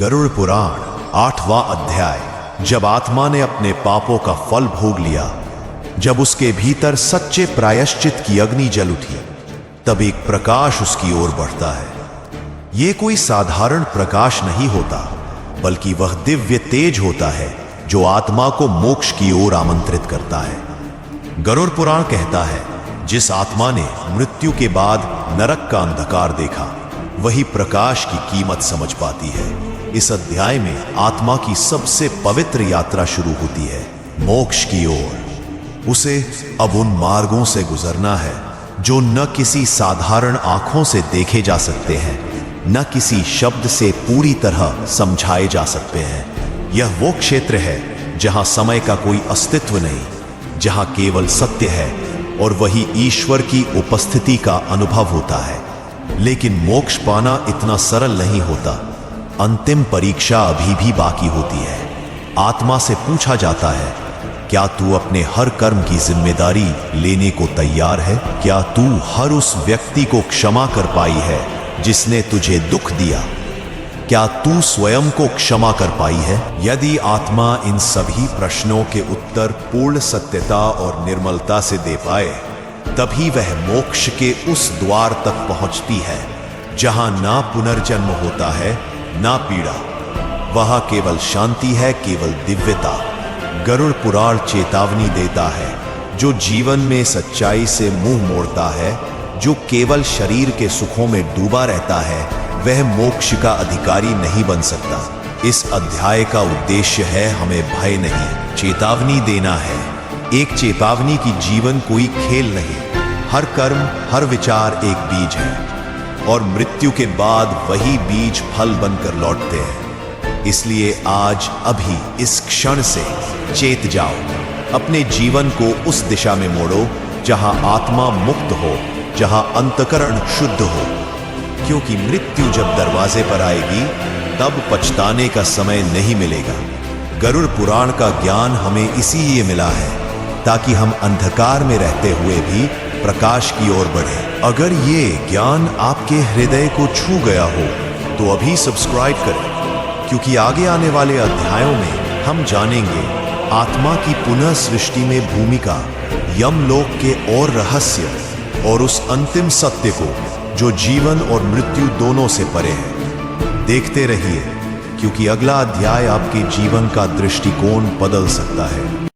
गरुड़ पुराण 8वां अध्याय। जब आत्मा ने अपने पापों का फल भोग लिया, जब उसके भीतर सच्चे प्रायश्चित की अग्नि जल उठी, तब एक प्रकाश उसकी ओर बढ़ता है। यह कोई साधारण प्रकाश नहीं होता, बल्कि वह दिव्य तेज होता है जो आत्मा को मोक्ष की ओर आमंत्रित करता है। गरुड़ पुराण कहता है, जिस आत्मा ने मृत्यु के बाद नरक का अंधकार देखा, वही प्रकाश की कीमत समझ पाती है। इस अध्याय में आत्मा की सबसे पवित्र यात्रा शुरू होती है, मोक्ष की ओर। उसे अब उन मार्गों से गुजरना है जो न किसी साधारण आंखों से देखे जा सकते हैं, न किसी शब्द से पूरी तरह समझाए जा सकते हैं। यह वो क्षेत्र है जहां समय का कोई अस्तित्व नहीं, जहां केवल सत्य है और वही ईश्वर की उपस्थिति का अनुभव होता है। लेकिन मोक्ष पाना इतना सरल नहीं होता। अंतिम परीक्षा अभी भी बाकी होती है। आत्मा से पूछा जाता है, क्या तू अपने हर कर्म की जिम्मेदारी लेने को तैयार है? क्या तू हर उस व्यक्ति को क्षमा कर पाई है जिसने तुझे दुख दिया? क्या तू स्वयं को क्षमा कर पाई है? यदि आत्मा इन सभी प्रश्नों के उत्तर पूर्ण सत्यता और निर्मलता से दे पाए, तभी वह मोक्ष के उस द्वार तक पहुंचती है जहां ना पुनर्जन्म होता है, ना पीड़ा। वहां केवल शांति है, केवल दिव्यता। गरुड़ पुराण चेतावनी देता है, जो जीवन में सच्चाई से मुंह मोड़ता है, जो केवल शरीर के सुखों में डूबा रहता है, वह मोक्ष का अधिकारी नहीं बन सकता। इस अध्याय का उद्देश्य है हमें भय नहीं, चेतावनी देना है। एक चेतावनी की जीवन कोई खेल नहीं। हर कर्म, हर विचार एक बीज है और मृत्यु के बाद वही बीज फल बनकर लौटते हैं। इसलिए आज अभी इस क्षण से चेत जाओ, अपने जीवन को उस दिशा में मोड़ो जहां आत्मा मुक्त हो, जहां अंतःकरण शुद्ध हो। क्योंकि मृत्यु जब दरवाजे पर आएगी, तब पछताने का समय नहीं मिलेगा। गरुड़ पुराण का ज्ञान हमें इसीलिए मिला है ताकि हम अंधकार में रहते हुए भी प्रकाश की ओर बढ़े। अगर ये ज्ञान आपके हृदय को छू गया हो तो अभी सब्सक्राइब करें, क्योंकि आगे आने वाले अध्यायों में हम जानेंगे आत्मा की पुनः सृष्टि में भूमिका, यमलोक के और रहस्य और उस अंतिम सत्य को जो जीवन और मृत्यु दोनों से परे है। देखते रहिए, क्योंकि अगला अध्याय आपके जीवन का दृष्टिकोण बदल सकता है।